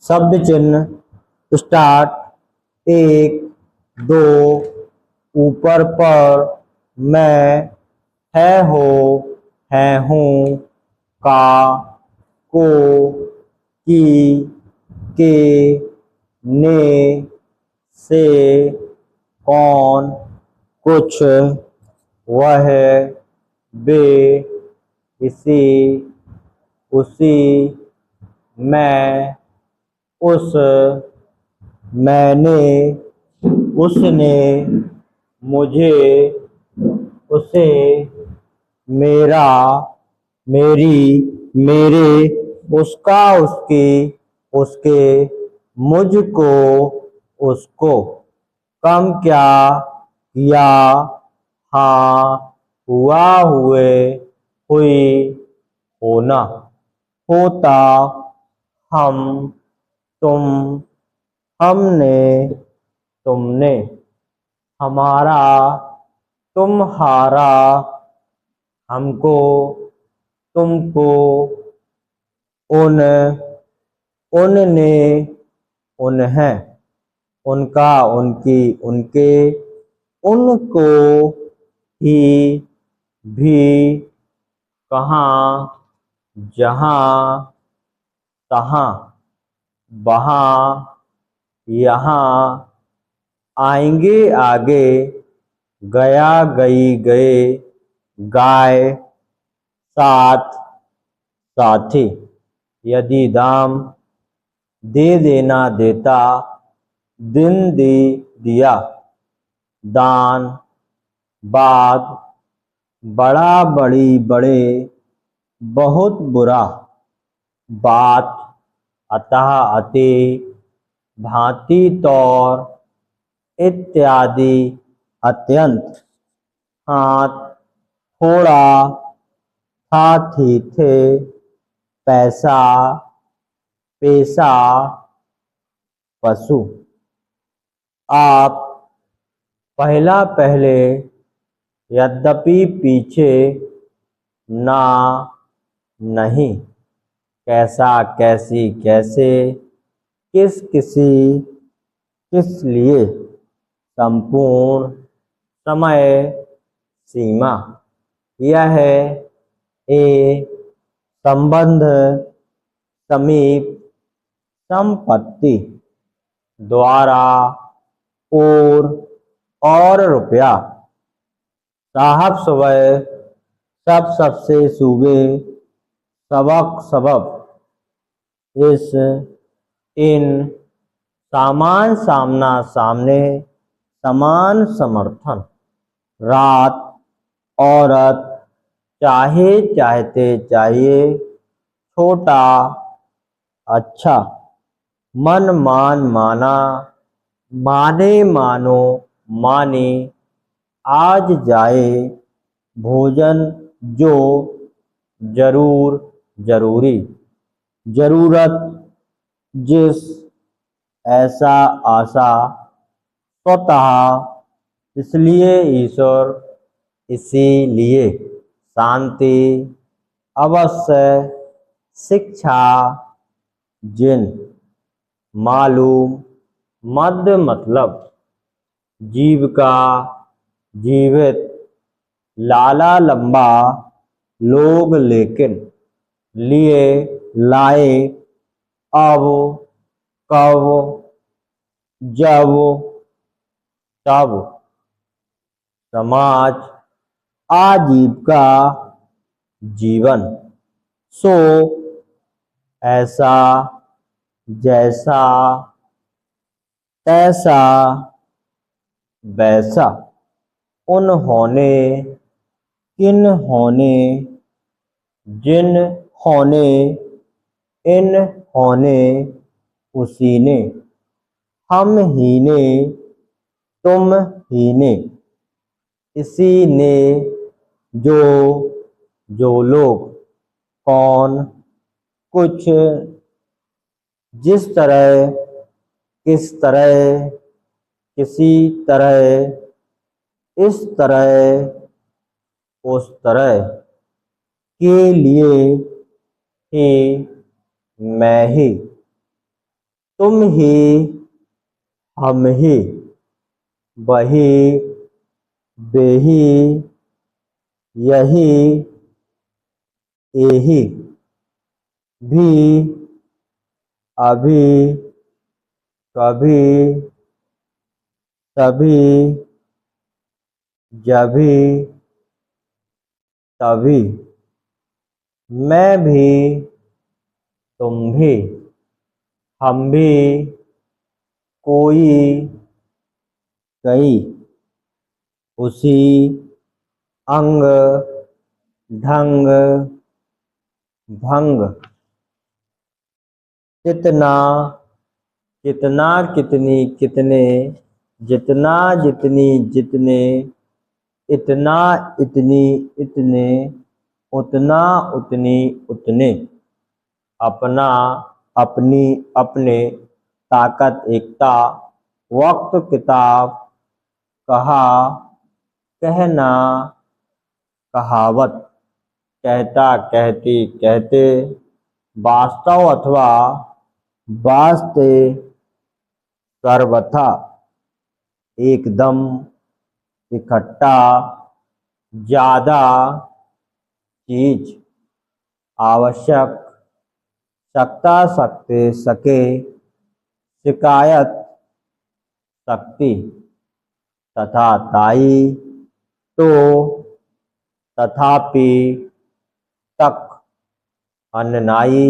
शब्द चिन्ह स्टार्ट। एक, दो, ऊपर पर, मैं, है हो, है हूँ, का, को, की, के, ने, से, कौन, कुछ, वह, वे, इसी, उसी, मैं, उस, मैंने, उसने, मुझे, उसे, मेरा, मेरी, मेरे, उसका, उसकी, उसके, मुझको, उसको। कम क्या, किया, हाँ, हुआ, हुए, हुई, होना, होता, हम, तुम, हमने, तुमने, हमारा, तुम्हारा, हमको, तुमको, उन, उनने, उन्हें, उनका, उनकी, उनके, उनको, ही, भी, कहाँ, जहाँ, तहाँ, वहाँ, यहाँ, आएंगे, आगे, गया, गई, गए, गाय, साथ, साथी। यदि दाम, दे देना, देता, दिन, दे, दिया, दान, बाद, बड़ा, बड़ी, बड़े, बहुत बुरा, बात, अतः, अति, भांति, तौर, इत्यादि, अत्यंत, हाथ, थोड़ा, था, थी, थे, पैसा, पेशा, पशु। आप, पहला, पहले, यद्यपि, पीछे, ना, नहीं, कैसा, कैसी, कैसे, किस, किसी, किस लिए, संपूर्ण, समय, सीमा। यह, ए, संबंध, समीप, संपत्ति, द्वारा, और रुपया। साहब, सुबह, सब, सबसे, सूबे, सबक, सबब, इस, इन, सामान, सामना, सामने, समान, समर्थन, रात, औरत, चाहे, चाहते, चाहिए, छोटा, अच्छा, मन, मान, माना, माने, मानो, माने, आज, जाए, भोजन, जो, जरूर, जरूरी, जरूरत, जिस, ऐसा, आशा, स्वतः, इसलिए, ईश्वर, इसीलिए, शांति, अवश्य, शिक्षा, जिन, मालूम, मध्य, मतलब, जीविका, जीवित, लाला, लंबा, लोग, लेकिन, लिए, लाए, अब, कब, जब, तब, समाज, आजीविका, जीवन, सो, ऐसा, जैसा, तैसा, वैसा, उन्होंने, किन होने, जिन होने, इन होने, उसी ने, हम ही ने, तुम ही ने, इसी ने, जो, जो लोग, कौन, कुछ, जिस तरह, किस तरह, किसी तरह, इस तरह, उस तरह, के लिए, ही, मैं ही। तुम ही, हम ही, वही, बेही, यही, एही, भी, अभी, कभी, तभी, जभी, तभी, मैं भी, तुम भी, हम भी, कोई, कई, उसी, अंग, ढंग, भंग, कितना, कितना, कितनी, कितने, जितना, जितनी, जितने, इतना, इतनी, इतने, उतना, उतनी, उतने, अपना, अपनी, अपने, ताकत, एकता, वक्त, किताब, कहा, कहना, कहावत, कहता, कहती, कहते, वास्तव अथवा वास्ते, सर्वथा, एकदम, इकट्ठा, ज्यादा, चीज, आवश्यक, सकता, सकते, सके, शिकायत, शक्ति, तथा, ताई, तो, तथापि, तक, अन्नाई,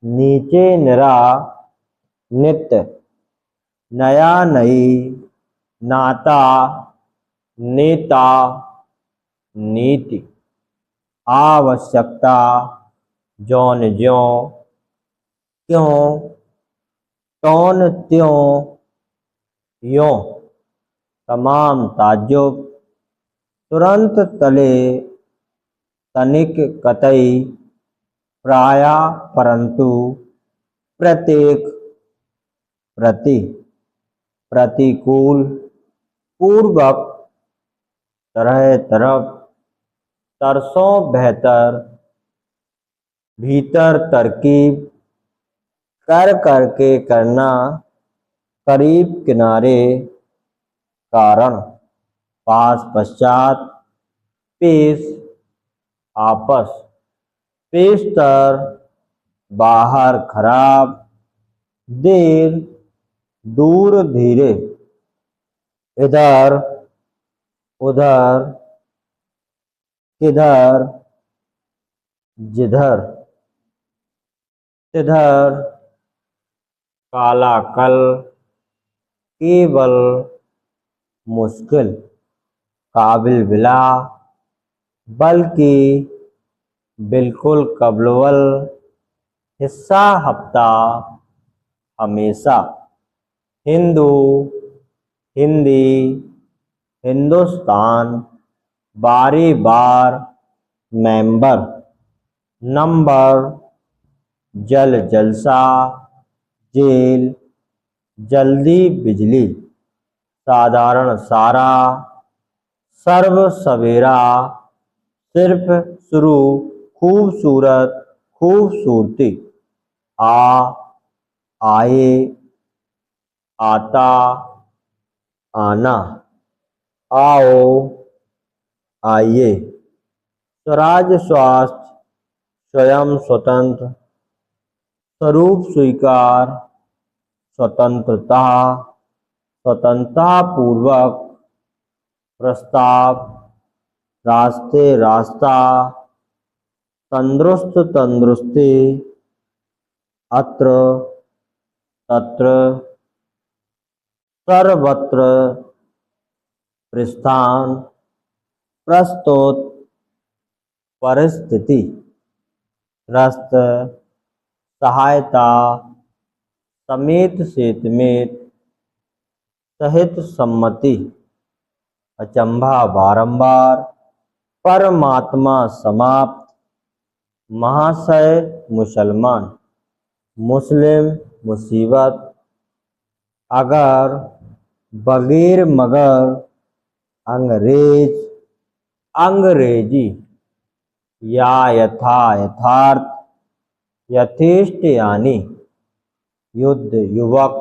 नीचे, निरा, नित्य, नया, नई, नाता, नेता, नीति, आवश्यकता, जौन ज्यों, क्यों, तौन त्यों, यों, तमाम, ताज्जुब, तुरंत, तले, तनिक, कतई, प्राय, परंतु, प्रत्येक, प्रति, प्रतिकूल, पूर्वक, तरह, तरफ, तरसों, बेहतर, भीतर, तरकीब, कर, करके, करना, करीब, किनारे, कारण, पास, पश्चात, पेश, आपस, पेशतर, बाहर, खराब, देर, दूर, धीरे, इधर, उधर, किधर, जिधर, तिधर, काला, कल, केवल, मुश्किल, काबिल, बिला, बल्कि, बिल्कुल, कबलवल, हिस्सा, हफ्ता, हमेशा, हिंदू, हिंदी, हिंदुस्तान, बारी बार, मेंबर, नंबर, जल, जलसा, जेल, जल्दी, बिजली, साधारण, सारा, सर्व, सवेरा, सिर्फ, शुरू, खूबसूरत, खूबसूरती, आ, आए, आता, आना, आओ, आइए, स्वराज, स्वास्थ्य, स्वयं, स्वतंत्र, स्वरूप, स्वीकार, स्वतंत्रता, स्वतंत्रता पूर्वक, प्रस्ताव, रास्ते, रास्ता, तंदुरुस्त, तंदुरुस्ती, अत्र, तत्र, सर्वत्र, प्रस्थान, प्रस्तुत, परिस्थिति, त्रस्त, सहायता, समेत, सेतमेत, सहित, सम्मति, अचंभा, बारंबार, परमात्मा, समाप्त, महाशय, मुसलमान, मुस्लिम, मुसीबत, अगर, बगैर, मगर, अंग्रेज, अंग्रेजी, या, यथा, यथार्थ, यथेष्ट, यानी, युद्ध युवक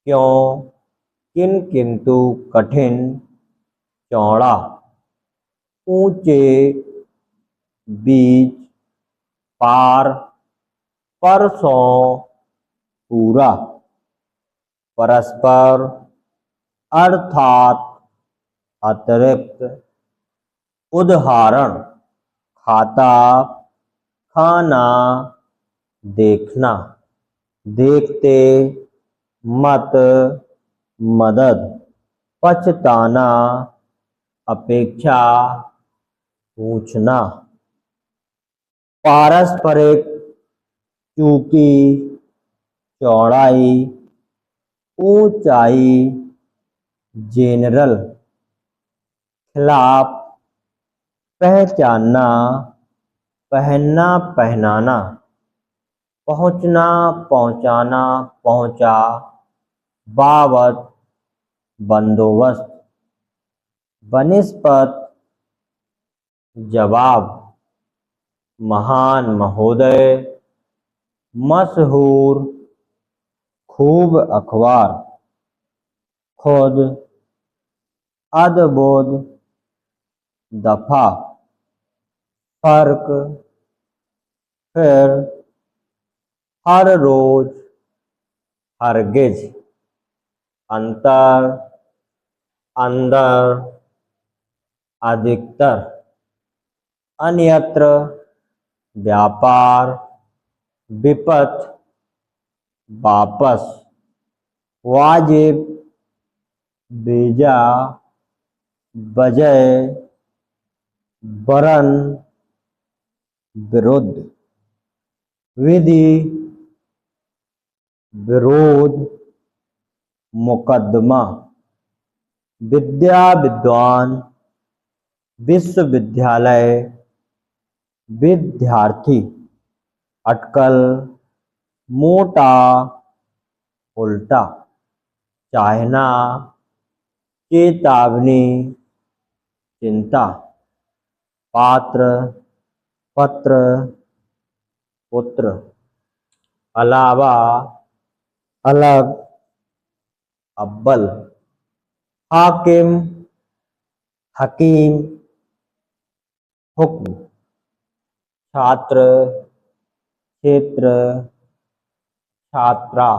क्यों किन किंतु कठिन चौड़ा ऊंचे बीच पार परसों पूरा परस्पर अर्थात अतिरिक्त उदाहरण खाता खाना देखना देखते मत मदद पछताना अपेक्षा पूछना पारस्परिक चूकी चौड़ाई ऊंचाई जेनरल खिलाफ पहचानना पहनना पहनाना पहुंचना पहुंचाना पहुंचा बाबत बंदोबस्त बनिस्पत जवाब महान महोदय मशहूर खूब अखबार खुद अद्भुत दफा फर्क फिर हर रोज हरगिज अंतर अंदर अधिकतर अन्यत्र व्यापार विपत वापस वाजिब बेजा बजय वरन विरुद्ध विधि विरोध मुकदमा विद्या विद्वान विश्वविद्यालय विद्यार्थी अटकल मोटा उल्टा चाहना चेतावनी चिंता पात्र पत्र पुत्र अलावा अलग अव्वल हाकिम हकीम हुक्म छात्र क्षेत्र छात्रा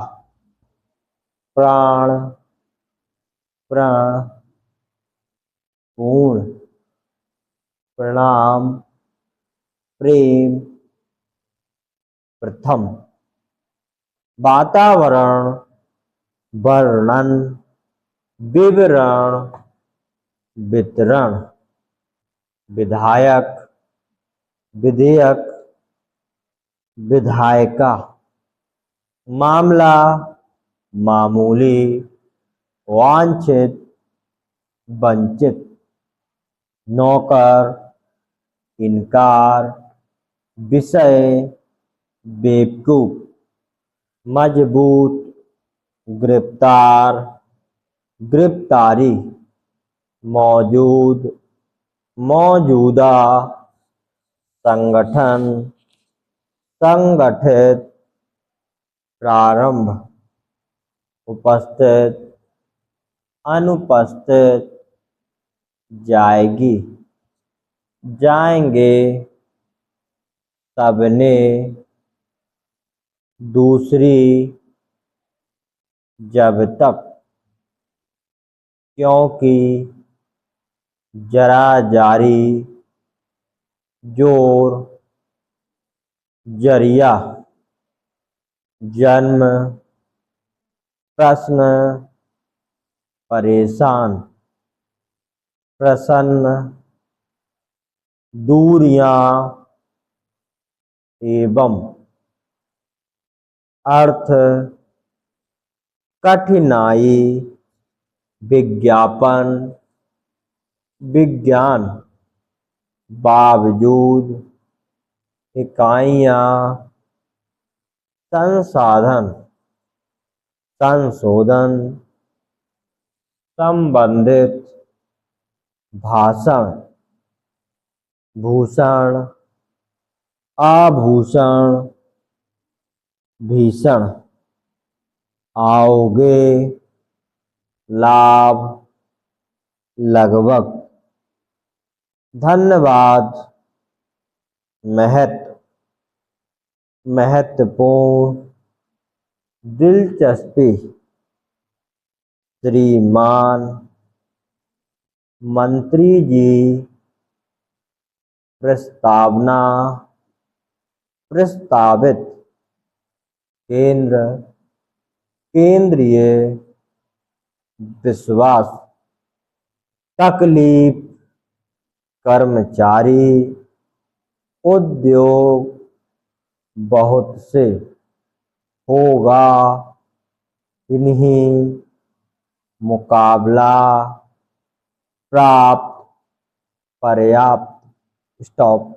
प्राण प्रण पूर्ण प्रणाम प्रेम प्रथम वातावरण वर्णन विवरण वितरण विधायक विधेयक विधायिका मामला मामूली वांछित वंचित नौकर इनकार विषय बेवकूफ मजबूत गिरफ्तार गिरफ्तारी मौजूद मौजूदा संगठन संगठित प्रारंभ उपस्थित अनुपस्थित जाएगी जाएंगे सबने दूसरी जब तक क्योंकि जरा जारी जोर जरिया जन्म प्रश्न परेशान प्रसन्न दूरियां एवं अर्थ कठिनाई विज्ञापन विज्ञान बावजूद इकाइयां संसाधन संशोधन संबंधित भाषण भूषण आभूषण भीषण आओगे, लाभ, लगभग, धन्यवाद, महत्व, महत्वपूर्ण, दिलचस्पी, श्रीमान, मंत्री जी, प्रस्तावना, प्रस्तावित, केंद्र, केंद्रीय, विश्वास, तकलीफ, कर्मचारी, उद्योग, बहुत से, होगा, इन्हीं, मुकाबला, प्राप्त, पर्याप्त, स्टॉप।